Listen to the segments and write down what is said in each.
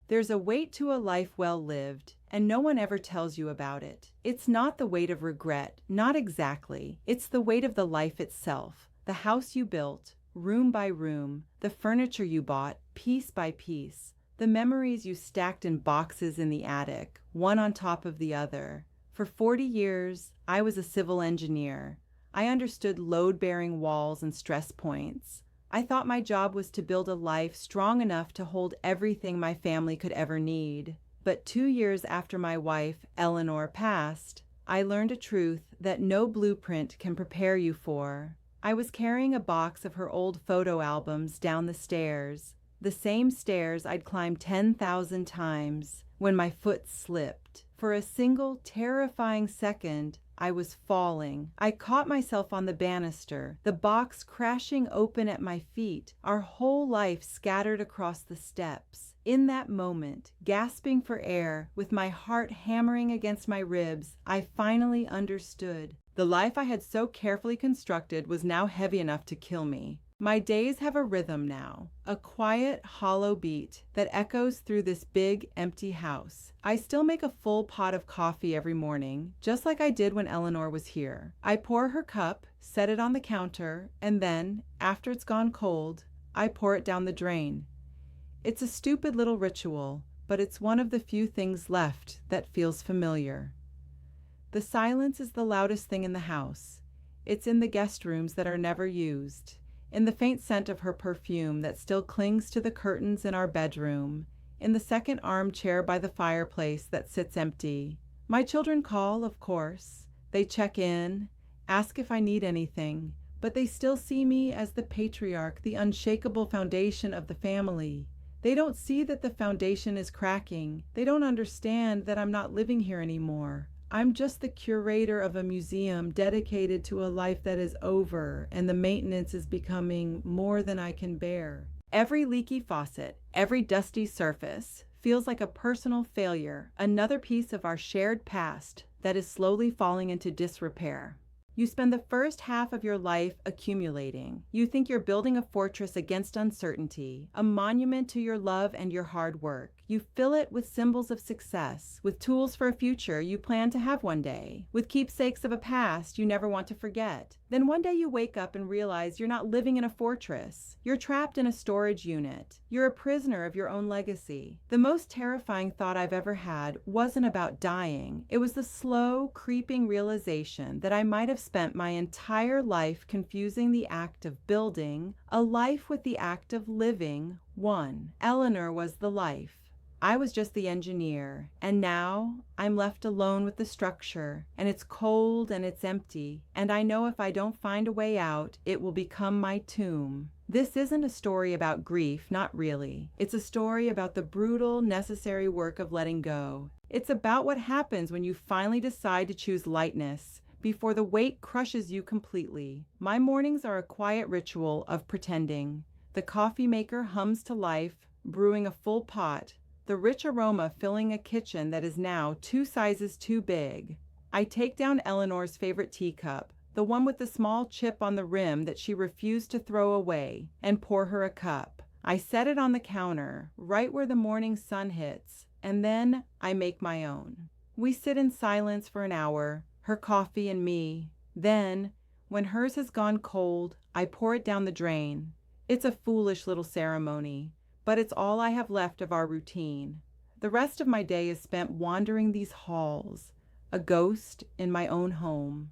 There's a weight to a life well lived, and no one ever tells you about it. It's not the weight of regret, not exactly. It's the weight of the life itself. The house you built, room by room, the furniture you bought, piece by piece, the memories you stacked in boxes in the attic, one on top of the other. For 40 years, I was a civil engineer. I understood load-bearing walls and stress points. I thought my job was to build a life strong enough to hold everything my family could ever need. But 2 years after my wife, Eleanor, passed, I learned a truth that no blueprint can prepare you for. I was carrying a box of her old photo albums down the stairs, the same stairs I'd climbed 10,000 times, when my foot slipped. For a single terrifying second, I was falling. I caught myself on the banister, the box crashing open at my feet, our whole life scattered across the steps. In that moment, gasping for air, with my heart hammering against my ribs, I finally understood. The life I had so carefully constructed was now heavy enough to kill me. My days have a rhythm now, a quiet, hollow beat that echoes through this big, empty house. I still make a full pot of coffee every morning, just like I did when Eleanor was here. I pour her cup, set it on the counter, and then, after it's gone cold, I pour it down the drain. It's a stupid little ritual, but it's one of the few things left that feels familiar. The silence is the loudest thing in the house. It's in the guest rooms that are never used, in the faint scent of her perfume that still clings to the curtains in our bedroom, in the second armchair by the fireplace that sits empty. My children call, of course. They check in, ask if I need anything, but they still see me as the patriarch, the unshakable foundation of the family. They don't see that the foundation is cracking. They don't understand that I'm not living here anymore. I'm just the curator of a museum dedicated to a life that is over, and the maintenance is becoming more than I can bear. Every leaky faucet, every dusty surface, feels like a personal failure, another piece of our shared past that is slowly falling into disrepair. You spend the first half of your life accumulating. You think you're building a fortress against uncertainty, a monument to your love and your hard work. You fill it with symbols of success, with tools for a future you plan to have one day, with keepsakes of a past you never want to forget. Then one day you wake up and realize you're not living in a fortress. You're trapped in a storage unit. You're a prisoner of your own legacy. The most terrifying thought I've ever had wasn't about dying. It was the slow, creeping realization that I might have spent my entire life confusing the act of building a life with the act of living one. Eleanor was the life. I was just the engineer, and now I'm left alone with the structure, and it's cold and it's empty, and I know if I don't find a way out, it will become my tomb. This isn't a story about grief, not really. It's a story about the brutal, necessary work of letting go. It's about what happens when you finally decide to choose lightness, before the weight crushes you completely. My mornings are a quiet ritual of pretending. The coffee maker hums to life, brewing a full pot, the rich aroma filling a kitchen that is now 2 sizes too big. I take down Eleanor's favorite teacup, the one with the small chip on the rim that she refused to throw away, and pour her a cup. I set it on the counter, right where the morning sun hits, and then I make my own. We sit in silence for an hour, her coffee and me. Then, when hers has gone cold, I pour it down the drain. It's a foolish little ceremony, but it's all I have left of our routine. The rest of my day is spent wandering these halls, a ghost in my own home.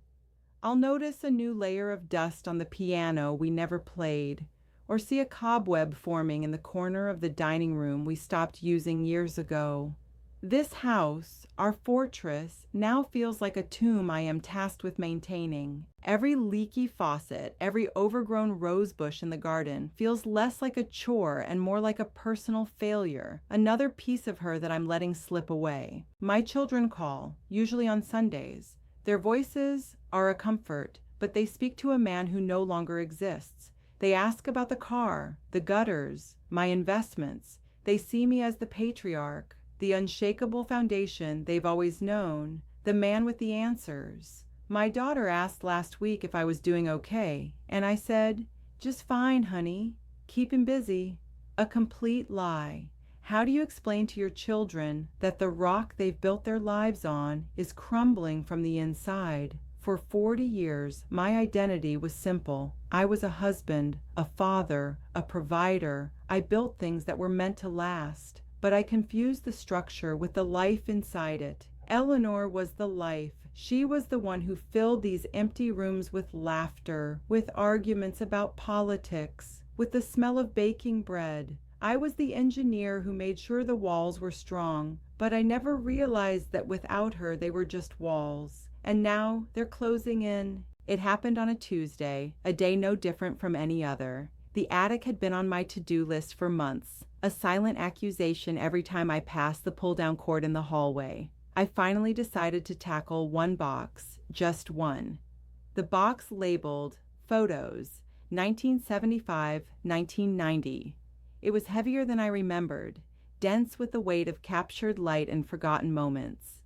I'll notice a new layer of dust on the piano we never played, or see a cobweb forming in the corner of the dining room we stopped using years ago. This house, our fortress, now feels like a tomb I am tasked with maintaining. Every leaky faucet, every overgrown rose bush in the garden feels less like a chore and more like a personal failure, another piece of her that I'm letting slip away. My children call, usually on Sundays. Their voices are a comfort, but they speak to a man who no longer exists. They ask about the car, the gutters, my investments. They see me as the patriarch, the unshakable foundation they've always known, the man with the answers. My daughter asked last week if I was doing okay, and I said, "Just fine, honey. Keep him busy." A complete lie. How do you explain to your children that the rock they've built their lives on is crumbling from the inside? For 40 years, my identity was simple. I was a husband, a father, a provider. I built things that were meant to last, but I confused the structure with the life inside it. Eleanor was the life. She was the one who filled these empty rooms with laughter, with arguments about politics, with the smell of baking bread. I was the engineer who made sure the walls were strong, but I never realized that without her they were just walls. And now they're closing in. It happened on a Tuesday, a day no different from any other. The attic had been on my to-do list for months, a silent accusation every time I passed the pull-down cord in the hallway. I finally decided to tackle one box, just one. The box labeled Photos, 1975-1990. It was heavier than I remembered, dense with the weight of captured light and forgotten moments.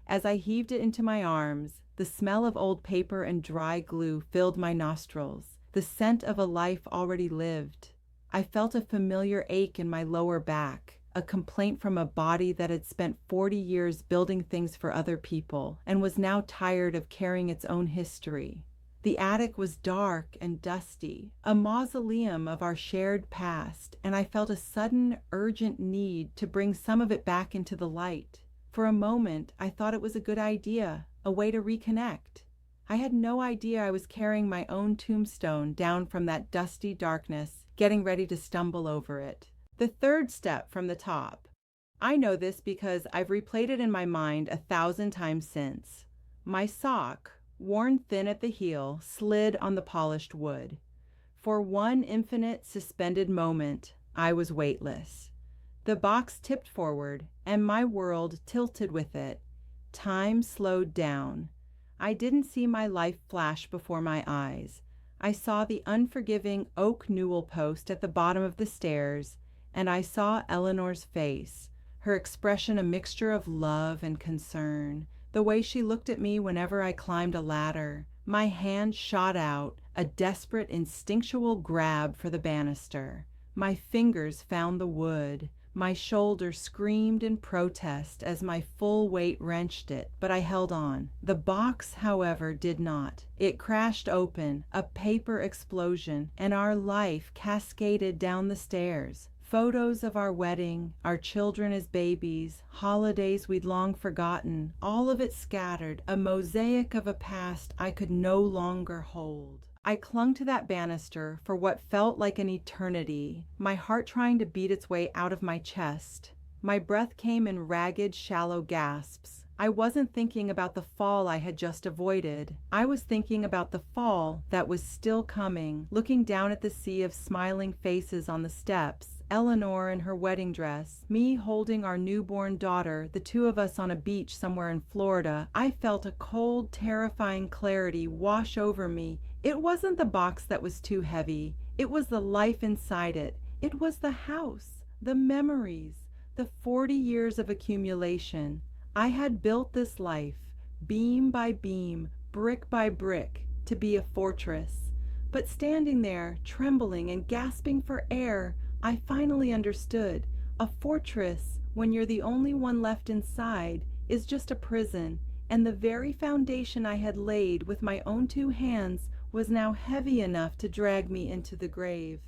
As I heaved it into my arms, the smell of old paper and dry glue filled my nostrils, the scent of a life already lived. I felt a familiar ache in my lower back, a complaint from a body that had spent 40 years building things for other people and was now tired of carrying its own history. The attic was dark and dusty, a mausoleum of our shared past, and I felt a sudden, urgent need to bring some of it back into the light. For a moment, I thought it was a good idea, a way to reconnect. I had no idea I was carrying my own tombstone down from that dusty darkness, getting ready to stumble over it. The third step from the top. I know this because I've replayed it in my mind 1,000 times since. My sock, worn thin at the heel, slid on the polished wood. For one infinite suspended moment, I was weightless. The box tipped forward, and my world tilted with it. Time slowed down. I didn't see my life flash before my eyes. I saw the unforgiving oak newel post at the bottom of the stairs, and I saw Eleanor's face, her expression a mixture of love and concern. The way she looked at me whenever I climbed a ladder. My hand shot out, a desperate instinctual grab for the banister. My fingers found the wood. My shoulder screamed in protest as my full weight wrenched it, but I held on. The box, however, did not. It crashed open, a paper explosion, and our life cascaded down the stairs. Photos of our wedding, our children as babies, holidays we'd long forgotten, all of it scattered, a mosaic of a past I could no longer hold. I clung to that banister for what felt like an eternity, my heart trying to beat its way out of my chest. My breath came in ragged, shallow gasps. I wasn't thinking about the fall I had just avoided. I was thinking about the fall that was still coming, looking down at the sea of smiling faces on the steps. Eleanor in her wedding dress, me holding our newborn daughter, the two of us on a beach somewhere in Florida. I felt a cold, terrifying clarity wash over me. It wasn't the box that was too heavy. It was the life inside it. It was the house, the memories, the 40 years of accumulation. I had built this life, beam by beam, brick by brick, to be a fortress. But standing there, trembling and gasping for air, I finally understood. A fortress, when you're the only one left inside, is just a prison, and the very foundation I had laid with my own 2 hands was now heavy enough to drag me into the grave.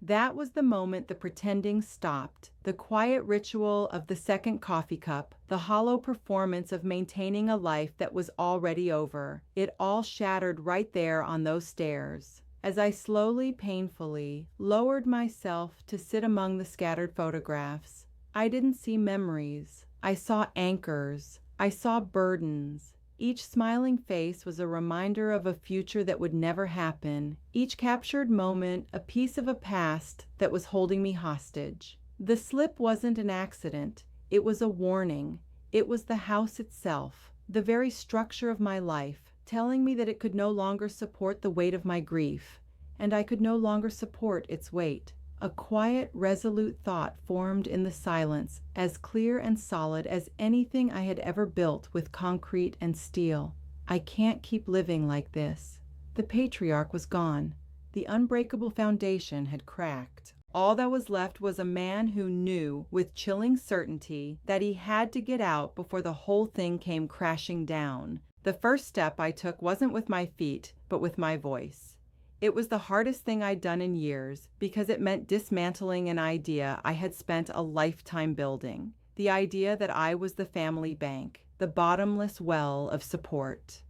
That was the moment the pretending stopped, the quiet ritual of the second coffee cup, the hollow performance of maintaining a life that was already over. It all shattered right there on those stairs. As I slowly, painfully, lowered myself to sit among the scattered photographs, I didn't see memories. I saw anchors. I saw burdens. Each smiling face was a reminder of a future that would never happen. Each captured moment, a piece of a past that was holding me hostage. The slip wasn't an accident. It was a warning. It was the house itself, the very structure of my life, telling me that it could no longer support the weight of my grief, and I could no longer support its weight. A quiet, resolute thought formed in the silence, as clear and solid as anything I had ever built with concrete and steel. I can't keep living like this. The patriarch was gone. The unbreakable foundation had cracked. All that was left was a man who knew with chilling certainty that he had to get out before the whole thing came crashing down. The first step I took wasn't with my feet, but with my voice. It was the hardest thing I'd done in years because it meant dismantling an idea I had spent a lifetime building. The idea that I was the family bank, the bottomless well of support.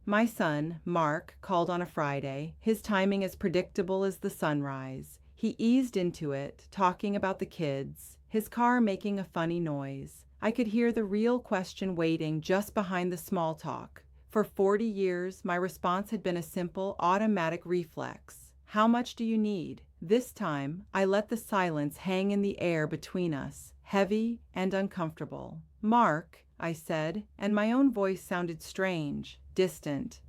My son, Mark, called on a Friday, his timing as predictable as the sunrise. He eased into it, talking about the kids, his car making a funny noise. I could hear the real question waiting just behind the small talk. For 40 years, my response had been a simple, automatic reflex. How much do you need? This time, I let the silence hang in the air between us, heavy and uncomfortable. Mark, I said, and my own voice sounded strange, distant.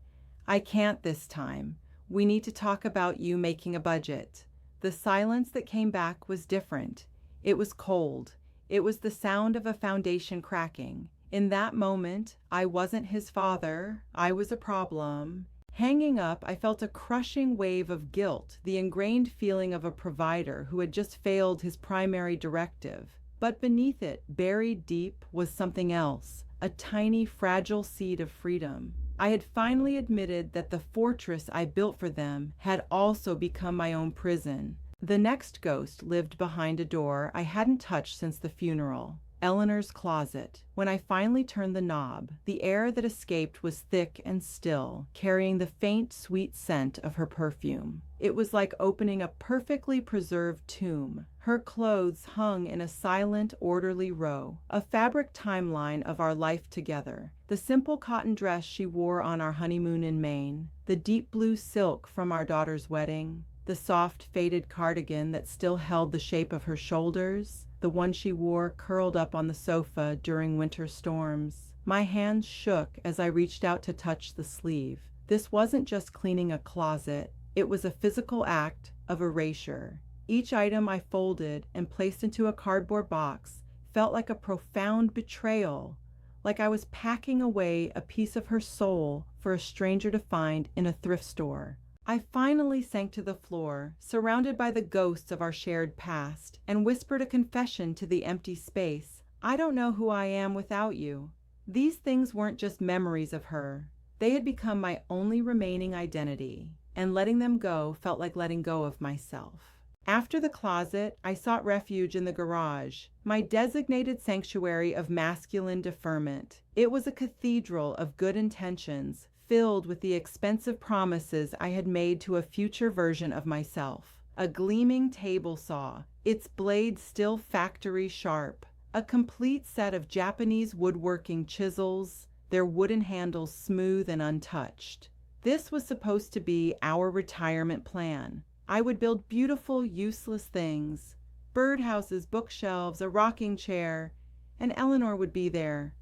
I can't this time. We need to talk about you making a budget. The silence that came back was different. It was cold. It was the sound of a foundation cracking. In that moment, I wasn't his father. I was a problem. Hanging up, I felt a crushing wave of guilt, the ingrained feeling of a provider who had just failed his primary directive. But beneath it, buried deep, was something else, a tiny, fragile seed of freedom. I had finally admitted that the fortress I built for them had also become my own prison. The next ghost lived behind a door I hadn't touched since the funeral. Eleanor's closet. When I finally turned the knob, the air that escaped was thick and still, carrying the faint, sweet scent of her perfume. It was like opening a perfectly preserved tomb. Her clothes hung in a silent, orderly row, a fabric timeline of our life together. The simple cotton dress she wore on our honeymoon in Maine, the deep blue silk from our daughter's wedding, the soft, faded cardigan that still held the shape of her shoulders, the one she wore curled up on the sofa during winter storms. My hands shook as I reached out to touch the sleeve. This wasn't just cleaning a closet. It was a physical act of erasure. Each item I folded and placed into a cardboard box felt like a profound betrayal, like I was packing away a piece of her soul for a stranger to find in a thrift store. I finally sank to the floor, surrounded by the ghosts of our shared past, and whispered a confession to the empty space. I don't know who I am without you. These things weren't just memories of her. They had become my only remaining identity, and letting them go felt like letting go of myself. After the closet, I sought refuge in the garage, my designated sanctuary of masculine deferment. It was a cathedral of good intentions, filled with the expensive promises I had made to a future version of myself. A gleaming table saw, its blade still factory sharp. A complete set of Japanese woodworking chisels, their wooden handles smooth and untouched. This was supposed to be our retirement plan. I would build beautiful, useless things. Birdhouses, bookshelves, a rocking chair, and Eleanor would be there,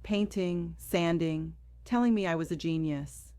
painting, sanding, telling me I was a genius.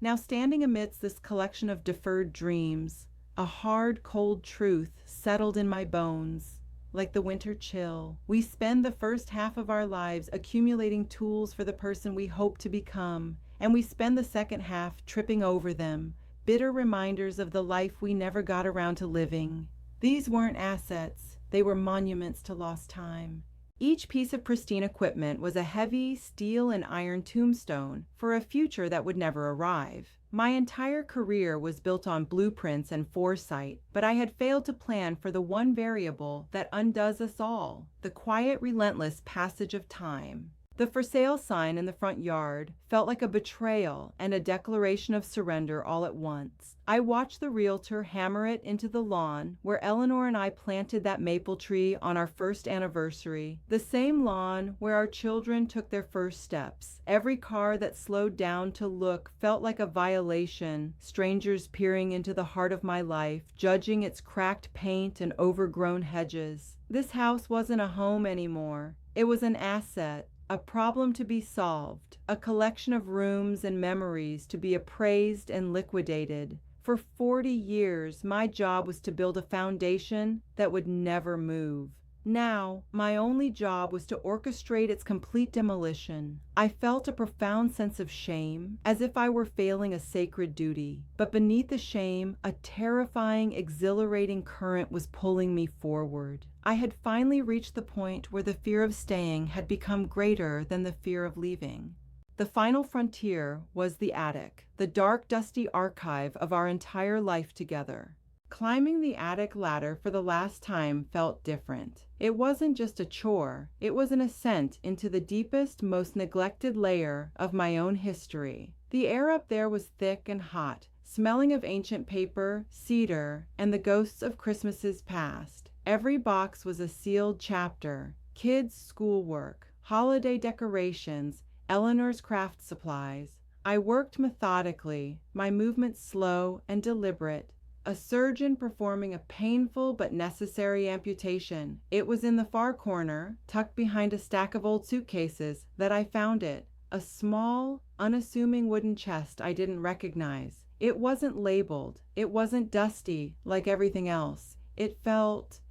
Now standing amidst this collection of deferred dreams, a hard, cold truth settled in my bones. Like the winter chill, we spend the first half of our lives accumulating tools for the person we hope to become, and we spend the second half tripping over them, bitter reminders of the life we never got around to living. These weren't assets, they were monuments to lost time. Each piece of pristine equipment was a heavy steel and iron tombstone for a future that would never arrive. My entire career was built on blueprints and foresight, but I had failed to plan for the one variable that undoes us all, the quiet, relentless passage of time. The for sale sign in the front yard felt like a betrayal and a declaration of surrender all at once. I watched the realtor hammer it into the lawn where Eleanor and I planted that maple tree on our first anniversary, the same lawn where our children took their first steps. Every car that slowed down to look felt like a violation, strangers peering into the heart of my life, judging its cracked paint and overgrown hedges. This house wasn't a home anymore. It was an asset. A problem to be solved, a collection of rooms and memories to be appraised and liquidated. For 40 years, my job was to build a foundation that would never move. Now, my only job was to orchestrate its complete demolition. I felt a profound sense of shame, as if I were failing a sacred duty. But beneath the shame, a terrifying, exhilarating current was pulling me forward. I had finally reached the point where the fear of staying had become greater than the fear of leaving. The final frontier was the attic, the dark, dusty archive of our entire life together. Climbing the attic ladder for the last time felt different. It wasn't just a chore, it was an ascent into the deepest, most neglected layer of my own history. The air up there was thick and hot, smelling of ancient paper, cedar, and the ghosts of Christmases past. Every box was a sealed chapter: kids' schoolwork, holiday decorations, Eleanor's craft supplies. I worked methodically, my movements slow and deliberate. A surgeon performing a painful but necessary amputation. It was in the far corner, tucked behind a stack of old suitcases, that I found it. A small, unassuming wooden chest I didn't recognize. It wasn't labeled. It wasn't dusty like everything else. It felt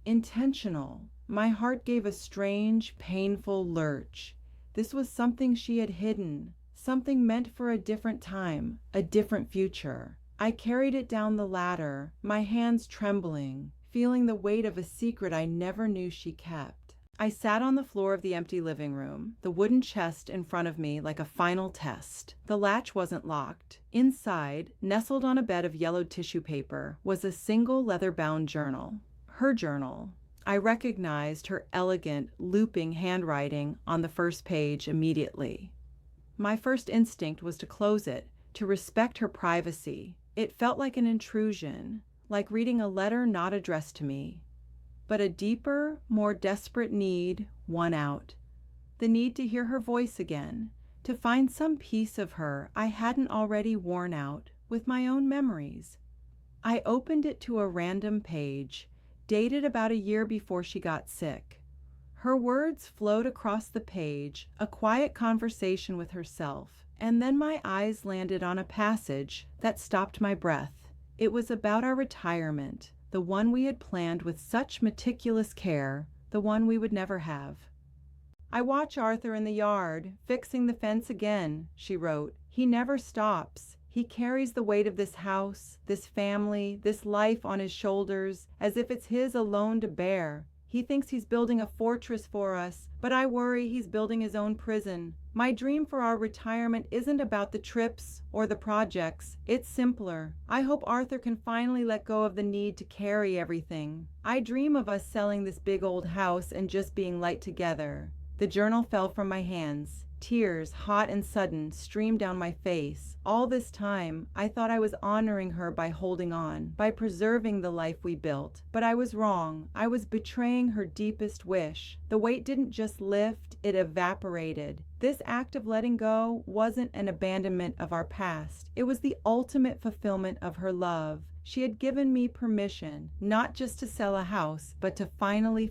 intentional. My heart gave a strange, painful lurch. This was something she had hidden, something meant for a different time, a different future. I carried it down the ladder, my hands trembling, feeling the weight of a secret I never knew she kept. I sat on the floor of the empty living room, the wooden chest in front of me like a final test. The latch wasn't locked. Inside, nestled on a bed of yellowed tissue paper, was a single leather-bound journal. Her journal. I recognized her elegant, looping handwriting on the first page immediately. My first instinct was to close it, to respect her privacy. It felt like an intrusion, like reading a letter not addressed to me. But a deeper, more desperate need won out. The need to hear her voice again, to find some piece of her I hadn't already worn out with my own memories. I opened it to a random page, dated about a year before she got sick. Her words flowed across the page, a quiet conversation with herself. And then my eyes landed on a passage that stopped my breath. It was about our retirement, the one we had planned with such meticulous care, the one we would never have. I watch Arthur in the yard, fixing the fence again, she wrote. He never stops. He carries the weight of this house, this family, this life on his shoulders, as if it's his alone to bear. He thinks he's building a fortress for us, but I worry he's building his own prison. My dream for our retirement isn't about the trips or the projects. It's simpler. I hope Arthur can finally let go of the need to carry everything. I dream of us selling this big old house and just being light together. The journal fell from my hands. Tears, hot and sudden, streamed down my face. All this time, I thought I was honoring her by holding on, by preserving the life we built. But I was wrong. I was betraying her deepest wish. The weight didn't just lift, it evaporated. This act of letting go wasn't an abandonment of our past. It was the ultimate fulfillment of her love. She had given me permission, not just to sell a house, but to finally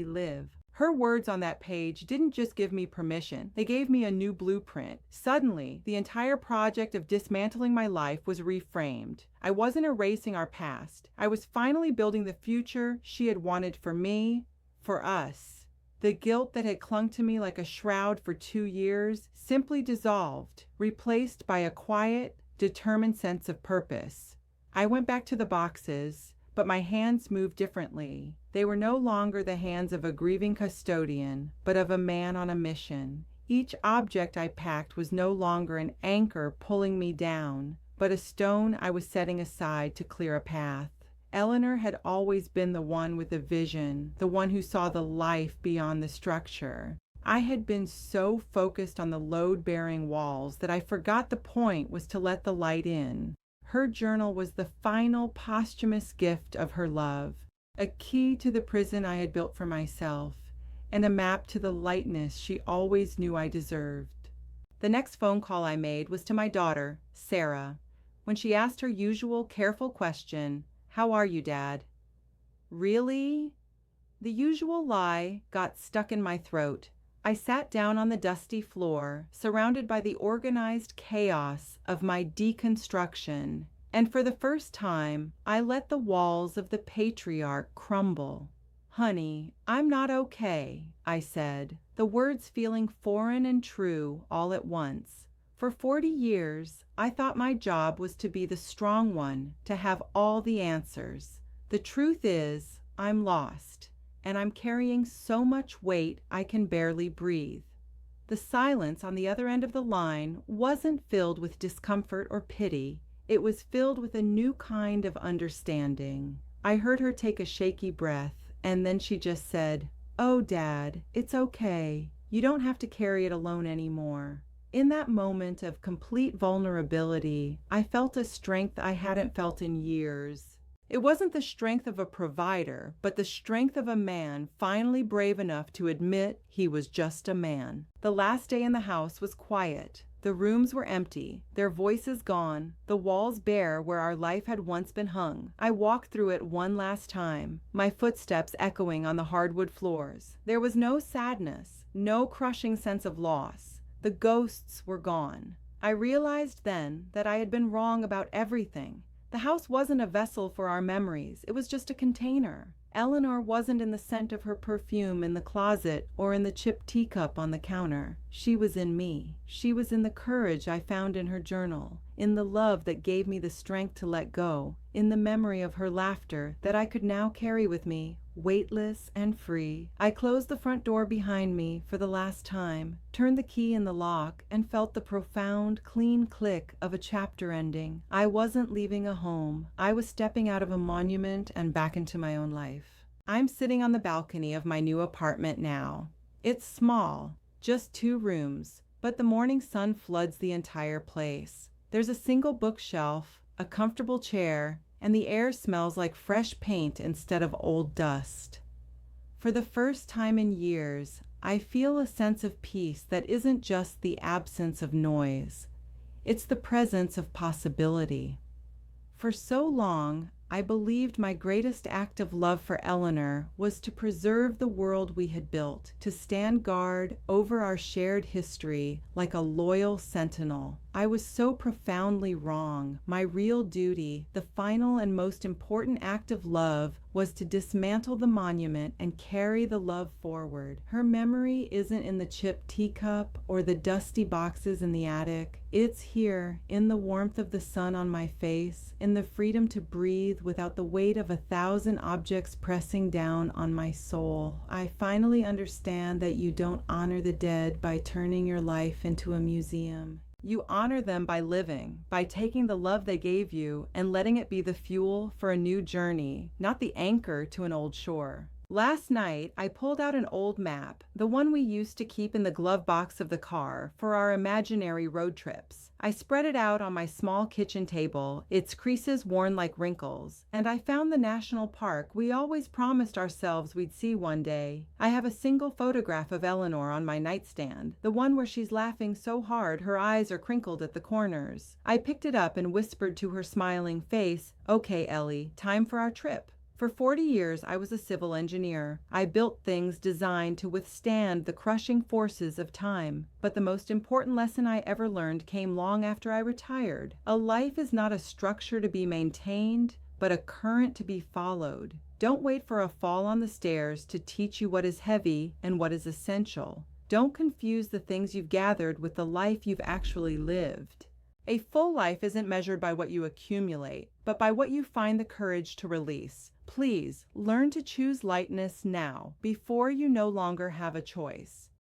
live. Her words on that page didn't just give me permission, they gave me a new blueprint. Suddenly, the entire project of dismantling my life was reframed. I wasn't erasing our past. I was finally building the future she had wanted for me, for us. The guilt that had clung to me like a shroud for 2 years simply dissolved, replaced by a quiet, determined sense of purpose. I went back to the boxes, but my hands moved differently. They were no longer the hands of a grieving custodian, but of a man on a mission. Each object I packed was no longer an anchor pulling me down, but a stone I was setting aside to clear a path. Eleanor had always been the one with a vision, the one who saw the life beyond the structure. I had been so focused on the load-bearing walls that I forgot the point was to let the light in. Her journal was the final posthumous gift of her love, a key to the prison I had built for myself, and a map to the lightness she always knew I deserved. The next phone call I made was to my daughter, Sarah. When she asked her usual careful question, "How are you, Dad?" "Really?" The usual lie got stuck in my throat. I sat down on the dusty floor, surrounded by the organized chaos of my deconstruction, and for the first time, I let the walls of the patriarch crumble. Honey, I'm not okay, I said, the words feeling foreign and true all at once. For 40 years, I thought my job was to be the strong one, to have all the answers. The truth is, I'm lost, and I'm carrying so much weight I can barely breathe. The silence on the other end of the line wasn't filled with discomfort or pity. It was filled with a new kind of understanding. I heard her take a shaky breath, and then she just said, "Oh, Dad, it's okay. You don't have to carry it alone anymore." In that moment of complete vulnerability, I felt a strength I hadn't felt in years. It wasn't the strength of a provider, but the strength of a man finally brave enough to admit he was just a man. The last day in the house was quiet. The rooms were empty, their voices gone, the walls bare where our life had once been hung. I walked through it one last time, my footsteps echoing on the hardwood floors. There was no sadness, no crushing sense of loss. The ghosts were gone. I realized then that I had been wrong about everything. The house wasn't a vessel for our memories, it was just a container. Eleanor wasn't in the scent of her perfume in the closet or in the chipped teacup on the counter. She was in me. She was in the courage I found in her journal, in the love that gave me the strength to let go, in the memory of her laughter that I could now carry with me, weightless and free. I closed the front door behind me for the last time, turned the key in the lock, and felt the profound, clean click of a chapter ending. I wasn't leaving a home. I was stepping out of a monument and back into my own life. I'm sitting on the balcony of my new apartment now. It's small, just 2 rooms, but the morning sun floods the entire place. There's a single bookshelf, a comfortable chair, and the air smells like fresh paint instead of old dust. For the first time in years, I feel a sense of peace that isn't just the absence of noise. It's the presence of possibility. For so long, I believed my greatest act of love for Eleanor was to preserve the world we had built, to stand guard over our shared history like a loyal sentinel. I was so profoundly wrong. My real duty, the final and most important act of love, was to dismantle the monument and carry the love forward. Her memory isn't in the chipped teacup or the dusty boxes in the attic. It's here, in the warmth of the sun on my face, in the freedom to breathe without the weight of 1,000 objects pressing down on my soul. I finally understand that you don't honor the dead by turning your life into a museum. You honor them by living, by taking the love they gave you and letting it be the fuel for a new journey, not the anchor to an old shore. Last night, I pulled out an old map, the one we used to keep in the glove box of the car for our imaginary road trips. I spread it out on my small kitchen table, its creases worn like wrinkles, and I found the national park we always promised ourselves we'd see one day. I have a single photograph of Eleanor on my nightstand, the one where she's laughing so hard her eyes are crinkled at the corners. I picked it up and whispered to her smiling face, "Okay, Ellie, time for our trip." For 40 years, I was a civil engineer. I built things designed to withstand the crushing forces of time. But the most important lesson I ever learned came long after I retired. A life is not a structure to be maintained, but a current to be followed. Don't wait for a fall on the stairs to teach you what is heavy and what is essential. Don't confuse the things you've gathered with the life you've actually lived. A full life isn't measured by what you accumulate, but by what you find the courage to release. Please learn to choose lightness now, before you no longer have a choice.